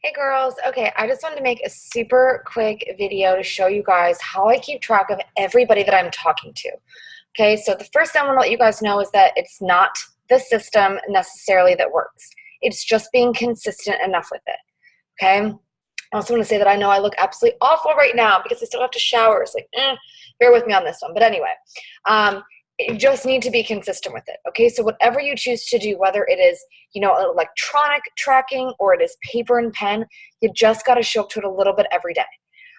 Hey girls, okay, I just wanted to make a super quick video to show you guys how I keep track of everybody that I'm talking to. Okay, so the first thing I want to let you guys know is that it's not the system necessarily that works. It's just being consistent enough with it. Okay, I also want to say that I know I look absolutely awful right now because I still have to shower. It's like, bear with me on this one. But anyway, you just need to be consistent with it. Okay, so whatever you choose to do, whether it is, electronic tracking or it is paper and pen, you just got to show up to it a little bit every day.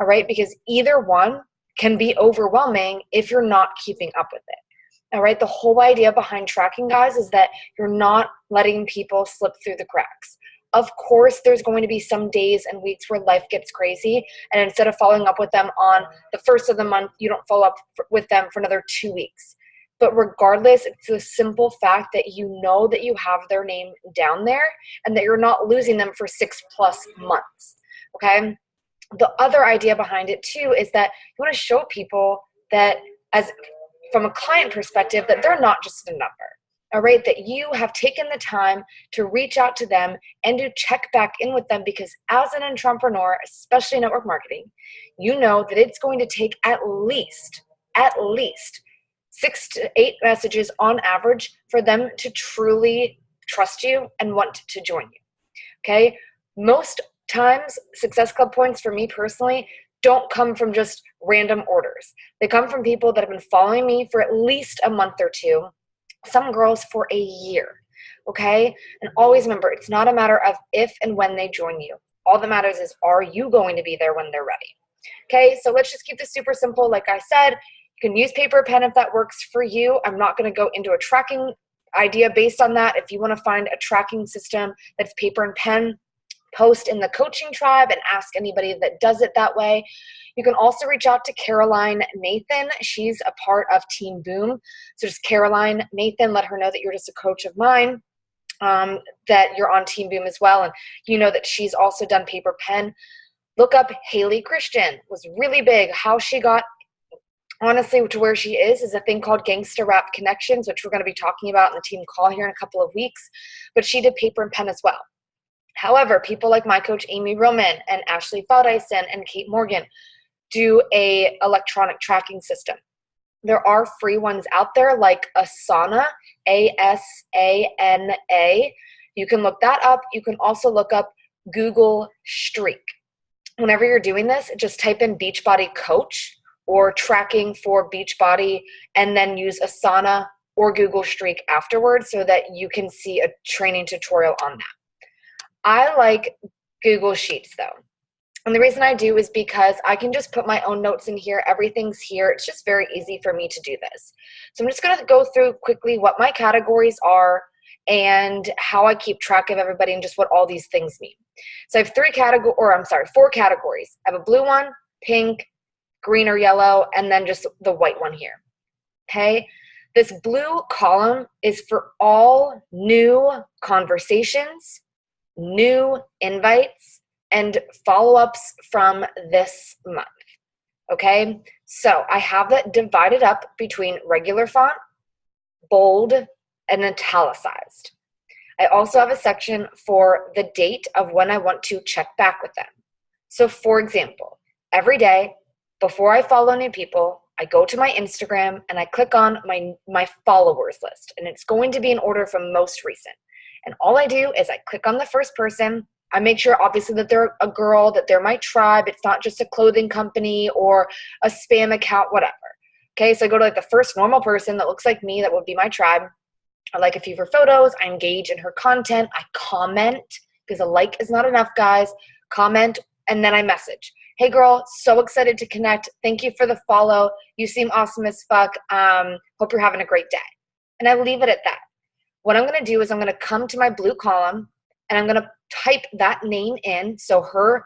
All right, because either one can be overwhelming if you're not keeping up with it. All right, the whole idea behind tracking, guys, is that you're not letting people slip through the cracks. Of course, there's going to be some days and weeks where life gets crazy, and instead of following up with them on the first of the month, you don't follow up with them for another 2 weeks. But regardless, it's the simple fact that you know that you have their name down there and that you're not losing them for 6+ months. Okay? The other idea behind it too is that you want to show people that, as from a client perspective, that they're not just a number. All right, that you have taken the time to reach out to them and to check back in with them, because as an entrepreneur, especially in network marketing, you know that it's going to take at least 6 to 8 messages on average for them to truly trust you and want to join you. Okay, most times Success Club points for me personally don't come from just random orders. They come from people that have been following me for at least a month or two, some girls for a year. Okay, and always remember, it's not a matter of if and when they join you. All that matters is, are you going to be there when they're ready? Okay, so let's just keep this super simple. Like I said, you can use paper pen if that works for you. I'm not going to go into a tracking idea based on that. If you want to find a tracking system that's paper and pen, post in the coaching tribe and ask anybody that does it that way. You can also reach out to Caroline Nathan. She's a part of Team Boom. So just Caroline Nathan, let her know that you're just a coach of mine, that you're on Team Boom as well. And you know that she's also done paper pen. Look up Haley Christian, was really big. How she got, honestly, to where she is a thing called Gangsta Rap Connections, which we're going to be talking about in the team call here in a couple of weeks. But she did paper and pen as well. However, people like my coach Amy Roman and Ashley Feldison and Kate Morgan do a electronic tracking system. There are free ones out there like Asana, Asana. You can look that up. You can also look up Google Streak. Whenever you're doing this, just type in Beachbody Coach or tracking for Beachbody, and then use Asana or Google Streak afterwards so that you can see a training tutorial on that. I like Google Sheets though. And the reason I do is because I can just put my own notes in here. Everything's here. It's just very easy for me to do this. So I'm just going to go through quickly what my categories are and how I keep track of everybody and just what all these things mean. So I have 4 categories. I have a blue one, pink, green or yellow, and then just the white one here. Okay. This blue column is for all new conversations, new invites, and follow-ups from this month. Okay, so I have that divided up between regular font, bold, and italicized. I also have a section for the date of when I want to check back with them. So for example, every day before I follow new people, I go to my Instagram and I click on my followers list, and it's going to be in order from most recent. And all I do is I click on the first person. I make sure, obviously, that they're a girl, that they're my tribe. It's not just a clothing company or a spam account, whatever. Okay, so I go to like the first normal person that looks like me, that would be my tribe. I like a few of her photos. I engage in her content. I comment, because a like is not enough, guys. Comment, and then I message. Hey girl, so excited to connect. Thank you for the follow. You seem awesome as fuck. Hope you're having a great day. And I leave it at that. What I'm going to do is I'm going to come to my blue column and I'm going to type that name in, so her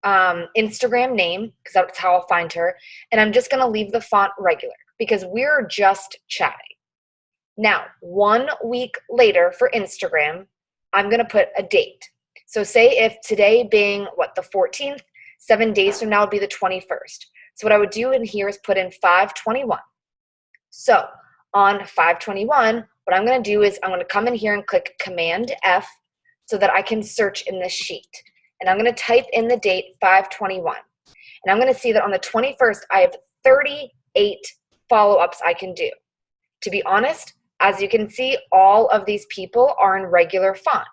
Instagram name, because that's how I'll find her, and I'm just going to leave the font regular because we're just chatting. Now, 1 week later for Instagram, I'm going to put a date. So say if today being, the 14th, 7 days from now would be the 21st. So what I would do in here is put in 5/21. So on 5/21, what I'm going to do is I'm going to come in here and click Command F so that I can search in this sheet. and I'm going to type in the date 5/21. And I'm going to see that on the 21st, I have 38 follow-ups I can do. To be honest, as you can see, all of these people are in regular font.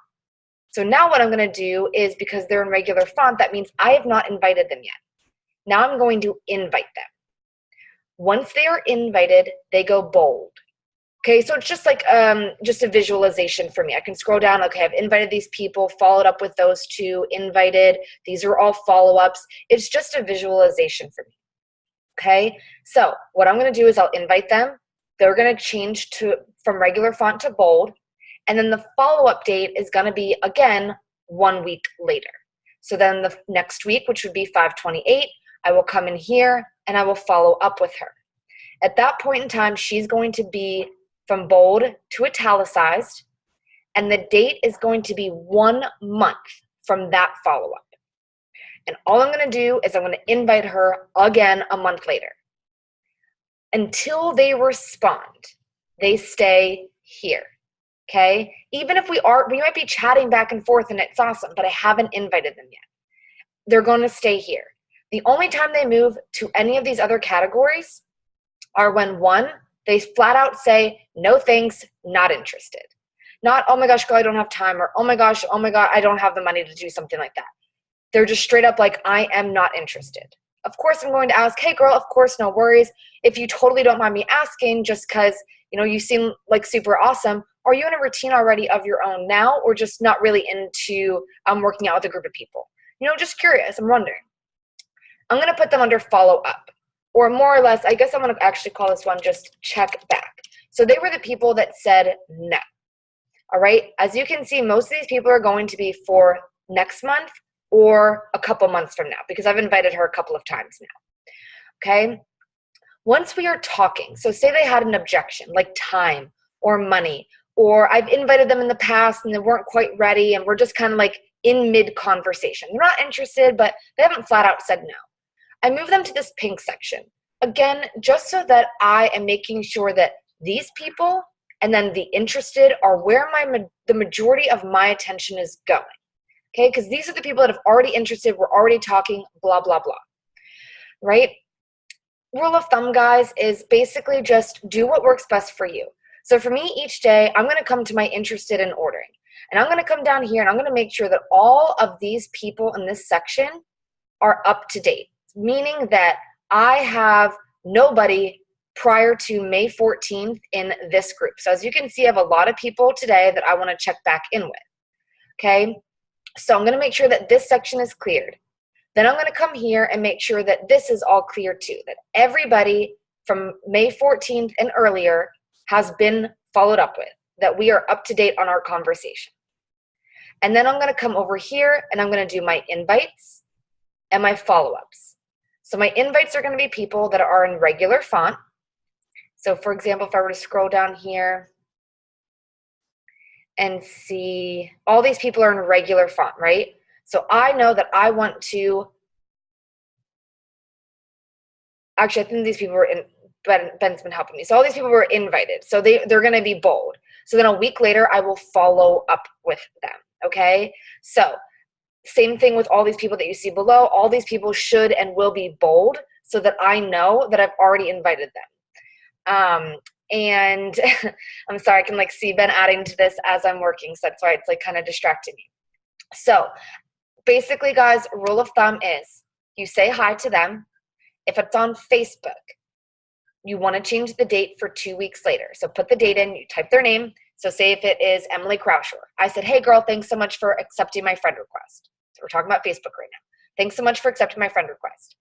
So now what I'm going to do is, because they're in regular font, that means I have not invited them yet. Now I'm going to invite them. Once they are invited, they go bold. Okay, so it's just like just a visualization for me. I can scroll down. Okay, I've invited these people, followed up with those two, invited. These are all follow-ups. It's just a visualization for me. Okay, so what I'm going to do is I'll invite them. They're going to change from regular font to bold. And then the follow-up date is going to be, again, 1 week later. So then the next week, which would be 5/28, I will come in here and I will follow up with her. At that point in time, she's going to be from bold to italicized, and the date is going to be 1 month from that follow-up. And all I'm going to do is I'm going to invite her again a month later. Until they respond, they stay here. Okay? Even if we might be chatting back and forth and it's awesome, but I haven't invited them yet. They're going to stay here. The only time they move to any of these other categories are when, one, they flat out say, no thanks, not interested. Not, oh my gosh, girl, I don't have time, or oh my God, I don't have the money to do something like that. They're just straight up like, I am not interested. Of course, I'm going to ask, hey girl, of course, no worries. If you totally don't mind me asking, just because, you seem like super awesome, are you in a routine already of your own now, or just not really into working out with a group of people? Just curious, I'm wondering. I'm going to put them under follow up, or more or less, I guess I'm going to actually call this one just check back. So they were the people that said no. All right. As you can see, most of these people are going to be for next month or a couple months from now, because I've invited her a couple of times now. Okay. Once we are talking, so say they had an objection like time or money, or I've invited them in the past and they weren't quite ready and we're just kind of like in mid-conversation. They're not interested, but they haven't flat out said no. I move them to this pink section. Again, just so that I am making sure that these people and then the interested are where the majority of my attention is going. Okay, because these are the people that have already interested, we're already talking, blah, blah, blah. Right? Rule of thumb, guys, is basically just do what works best for you. So for me, each day, I'm going to come to my interested in ordering. And I'm going to come down here and I'm going to make sure that all of these people in this section are up to date, meaning that I have nobody prior to May 14th in this group. So as you can see, I have a lot of people today that I want to check back in with. Okay, so I'm going to make sure that this section is cleared. Then I'm going to come here and make sure that this is all clear too, that everybody from May 14th and earlier has been followed up with, that we are up to date on our conversation. And then I'm going to come over here and I'm going to do my invites and my follow-ups. So my invites are going to be people that are in regular font. So for example, if I were to scroll down here and see all these people are in regular font, right? So I know that I want to, actually I think these people were in, Ben's been helping me. So all these people were invited. So they're going to be bold. So then a week later, I will follow up with them. Okay. So same thing with all these people that you see below. All these people should and will be bold so that I know that I've already invited them. And I'm sorry, I can like see Ben adding to this as I'm working. So that's why it's like kind of distracting me. So basically, guys, rule of thumb is you say hi to them. If it's on Facebook, you want to change the date for 2 weeks later. So put the date in, you type their name. So say if it is Emily Kraushaar. I said, hey girl, thanks so much for accepting my friend request. So we're talking about Facebook right now. Thanks so much for accepting my friend request.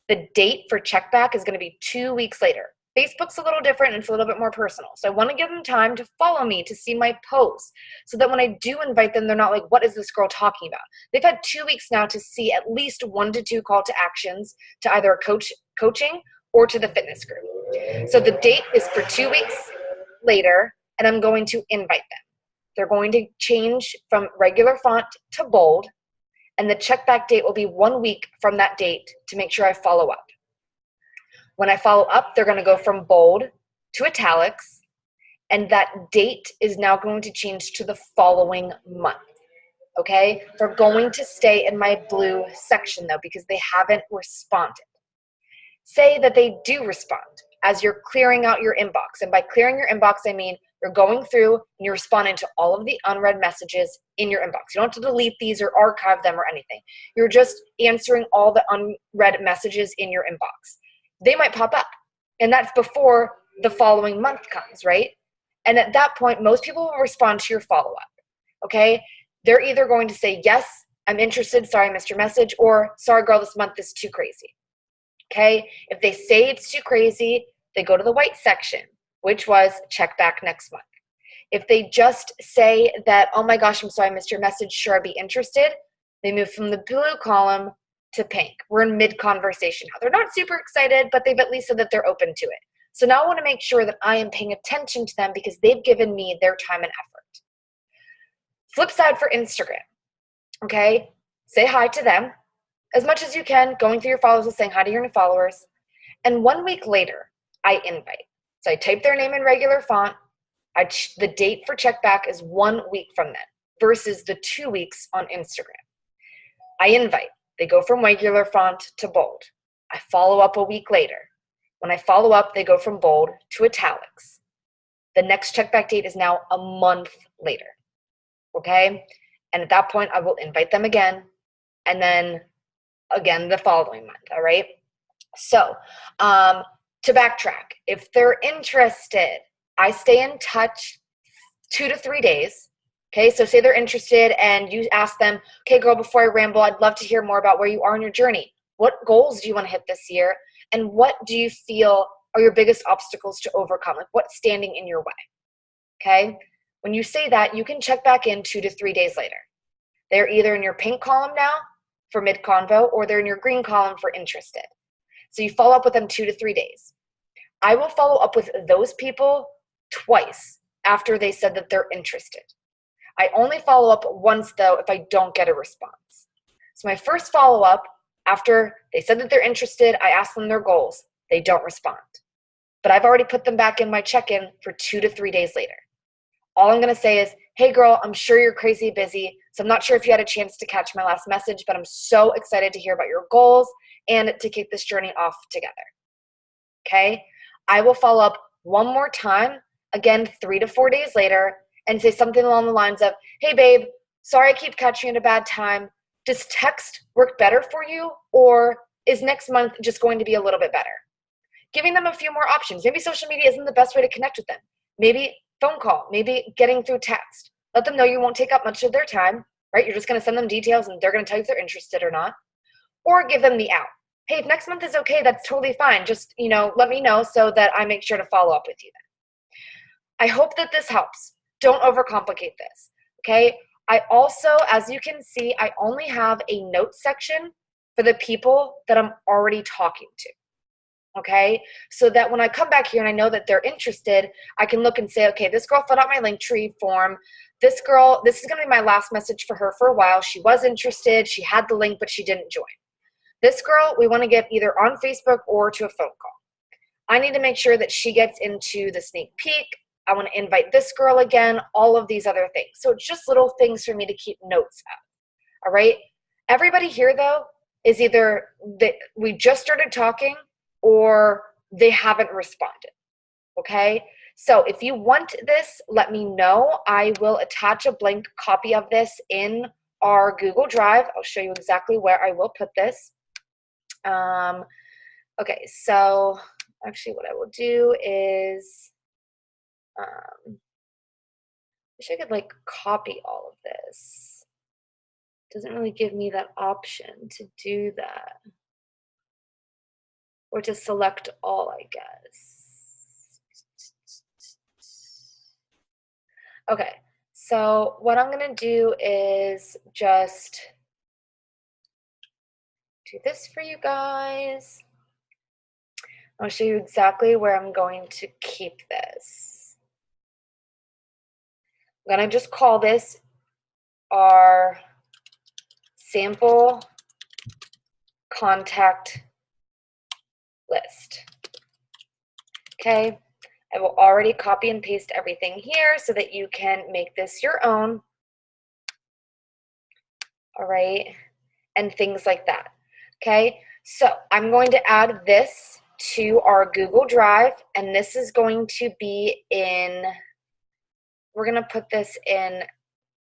The date for check back is going to be 2 weeks later. Facebook's a little different and it's a little bit more personal. So I want to give them time to follow me, to see my posts, so that when I do invite them, they're not like, what is this girl talking about? They've had 2 weeks now to see at least 1 to 2 call to actions to either coaching or to the fitness group. So the date is for 2 weeks later, and I'm going to invite them. They're going to change from regular font to bold, and the check back date will be 1 week from that date to make sure I follow up. When I follow up, they're going to go from bold to italics, and that date is now going to change to the following month. okay? They're going to stay in my blue section though because they haven't responded. Say that they do respond as you're clearing out your inbox. And by clearing your inbox, I mean you're going through and you're responding to all of the unread messages in your inbox. You don't have to delete these or archive them or anything. You're just answering all the unread messages in your inbox. They might pop up, and that's before the following month comes, right? And at that point, most people will respond to your follow-up, okay? They're either going to say, yes, I'm interested, sorry I missed your message, or sorry girl, this month is too crazy, okay? If they say it's too crazy, they go to the white section, which was check back next month. If they just say that, oh my gosh, I'm sorry I missed your message, sure I'd be interested, they move from the blue column to pink. We're in mid-conversation now. They're not super excited, but they've at least said that they're open to it. So now I want to make sure that I am paying attention to them because they've given me their time and effort. Flip side for Instagram, okay? Say hi to them as much as you can, going through your followers and saying hi to your new followers. And 1 week later, I invite. So I type their name in regular font. The date for check back is 1 week from then versus the 2 weeks on Instagram. I invite. They go from regular font to bold. I follow up a week later. When I follow up, they go from bold to italics. The next check back date is now a month later, okay? And at that point, I will invite them again, and then again the following month, all right? So to backtrack, if they're interested, I stay in touch 2 to 3 days. Okay, so say they're interested and you ask them, okay, girl, before I ramble, I'd love to hear more about where you are in your journey. What goals do you want to hit this year? And what do you feel are your biggest obstacles to overcome? Like what's standing in your way? Okay, when you say that, you can check back in 2 to 3 days later. They're either in your pink column now for mid-convo or they're in your green column for interested. So you follow up with them 2 to 3 days. I will follow up with those people twice after they said that they're interested. I only follow up once though if I don't get a response. So my first follow-up, after they said that they're interested, I ask them their goals. They don't respond. But I've already put them back in my check-in for 2 to 3 days later. All I'm going to say is, hey girl, I'm sure you're crazy busy, so I'm not sure if you had a chance to catch my last message, but I'm so excited to hear about your goals and to kick this journey off together. Okay? I will follow up one more time, again 3 to 4 days later, and say something along the lines of, hey babe, sorry I keep catching you at a bad time. Does text work better for you, or is next month just going to be a little bit better? Giving them a few more options. Maybe social media isn't the best way to connect with them. Maybe phone call, maybe getting through text. Let them know you won't take up much of their time, right? You're just going to send them details and they're going to tell you if they're interested or not. Or give them the out. Hey, if next month is okay, that's totally fine. Just, let me know so that I make sure to follow up with you then. I hope that this helps. Don't overcomplicate this, okay? I also, as you can see, I only have a notes section for the people that I'm already talking to, okay? So that when I come back here and I know that they're interested, I can look and say, okay, this girl filled out my Linktree form. This girl, this is gonna be my last message for her for a while. She was interested, she had the link, but she didn't join. This girl, we wanna get either on Facebook or to a phone call. I need to make sure that she gets into the sneak peek. I want to invite this girl again, all of these other things. So it's just little things for me to keep notes of, all right? Everybody here, though, is either that we just started talking or they haven't responded, okay? So if you want this, let me know. I will attach a blank copy of this in our Google Drive. I'll show you exactly where I will put this. Okay, so actually what I will do is, wish I could copy all of this. Doesn't really give me that option to do that. Or to select all, I guess. Okay, so what I'm gonna do is just do this for you guys. I'll show you exactly where I'm going to keep this. I'm gonna just call this our sample contact list. Okay, I will already copy and paste everything here so that you can make this your own. all right, and things like that. Okay, so I'm going to add this to our Google Drive, and this is going to be in, we're going to put this in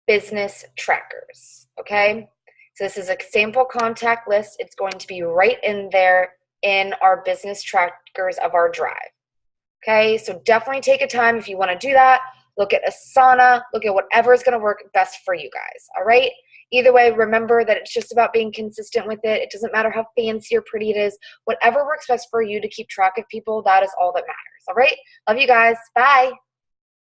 business trackers. Okay, so this is a sample contact list. It's going to be right in there in our business trackers of our drive. Okay, so definitely take a time if you want to do that. Look at Asana, look at whatever is going to work best for you guys. All right, either way, remember that it's just about being consistent with it. It doesn't matter how fancy or pretty it is. Whatever works best for you to keep track of people, that is all that matters. All right, love you guys. Bye.